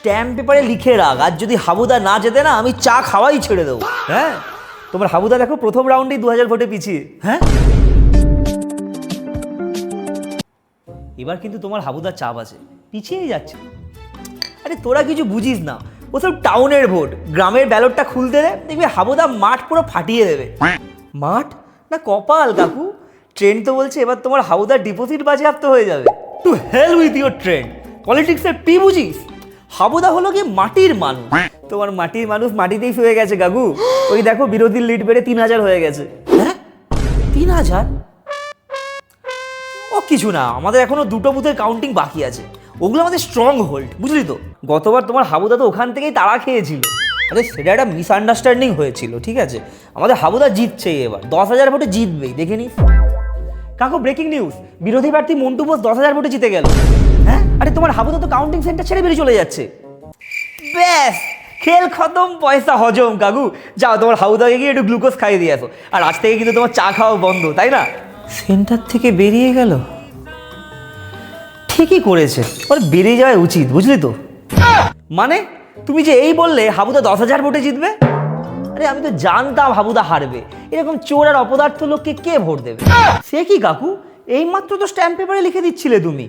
Stamp পেপারে লিখে রাখ, আর যদি হাবুদা না যেতে না আমি চা খাওয়াই ছেড়ে দেবো। হ্যাঁ, তোমার হাবুদা দেখো প্রথম রাউন্ডেই 2000 ভোটে পিছিয়ে। হ্যাঁ, এবার কিন্তু তোমার হাবুদা চাপ আছে, পিছিয়েই যাচ্ছে। আরে তোরা কিছু বুঝিস না, ওসব টাউনের ভোট, গ্রামের ব্যালটটা খুলতে দে, দেখবি হাবুদা মাঠ পুরো ফাটিয়ে দেবে। মাঠ না কপাল কাকু, ট্রেন্ড তো বলছে এবার তোমার হাবুদার ডিপোজিট বাজেয়াপ্ত হয়ে যাবে। To hell with your trend, পলিটিক্সের পি বুঝিস? হাবুদা হলো কি মাটির মানুষ, তোমার মাটির মানুষ মাটিতেই শুয়ে গেছে কাকু। ওই দেখো বিরোধীর লিড বেড়ে 3000 হয়ে গেছে। হ্যাঁ 3000? ও কিছু না, আমাদের এখনো 2টো বুথের কাউন্টিং বাকি আছে, ওগুলো আমাদের স্ট্রং হোল্ড, বুঝলি তো? গতবার তোমার হাবুদা তো ওখান থেকেই তাড়া খেয়েছিল। আরে সেটা একটা মিসআন্ডারস্ট্যান্ডিং হয়েছিল, ঠিক আছে? আমাদের হাবুদা জিতছে এবার, 10,000 ভোটে জিতবেই, দেখে নিস। কাকু ব্রেকিং নিউজ, বিরোধী প্রার্থী মন্টু বোস 10,000 ভোটে জিতে গেল। হ্যাঁ, আরে তোমার হাবুদা তো কাউন্টিং সেন্টার ছেড়ে বেরিয়ে চলে যাচ্ছে। ব্যাস, খেল খতম, পয়সা হজম। কাকু যাও, তোমার হাবুদাকে গিয়ে একটু গ্লুকোজ খাইয়ে দিয়ে আসো, আর আজ থেকে কিন্তু তোমার চা খাওয়া বন্ধ, তাই না? সেন্টার থেকে বেরিয়ে গেল, ঠিকই করেছে, ওর বেরিয়ে যাওয়া উচিত, বুঝলি তো? মানে তুমি যে এই বললে হাবুদা 10,000 ভোটে জিতবে, আরে আমি তো জানতাম হাবুদা হারবে। এরকম চোর আর অপদার্থ লোককে কে ভোট দেবে? সে কি কাকু, এইমাত্র তো স্ট্যাম্প পেপারে লিখে দিচ্ছিলে তুমি।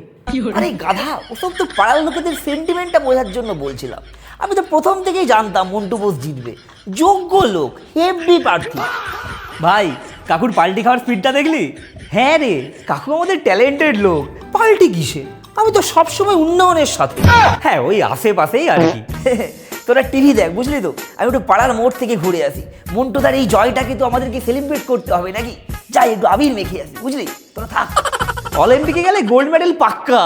আরে গাধা, ওসব তো পাড়ার লোকেদের সেন্টিমেন্টটা বোঝার জন্য বলছিলাম। আমি তো প্রথম থেকেই জানতাম মন্টু বোস জিতবে, যোগ্য লোক, হেভি প্রার্থী। ভাই কাকুর পাল্টি খাওয়ার স্পিডটা দেখলি? হ্যাঁ রে, কাকু আমাদের ট্যালেন্টেড লোক, পাল্টি কিসে? আমি তো সবসময় উন্নয়নের সাথে। হ্যাঁ, ওই আশেপাশেই আর কি। তোরা টিভি দেখ, বুঝলি তো? আমি একটু পাড়ার মোড় থেকে ঘুরে আসি, মন্টুদার এই জয়টাকে তো আমাদেরকে সেলিব্রেট করতে হবে নাকি? যাই একটু আবির মেখে আসি, বুঝলি? তোরা থাক, অলিম্পিকে গেলে গোল্ড মেডেল পাক্কা।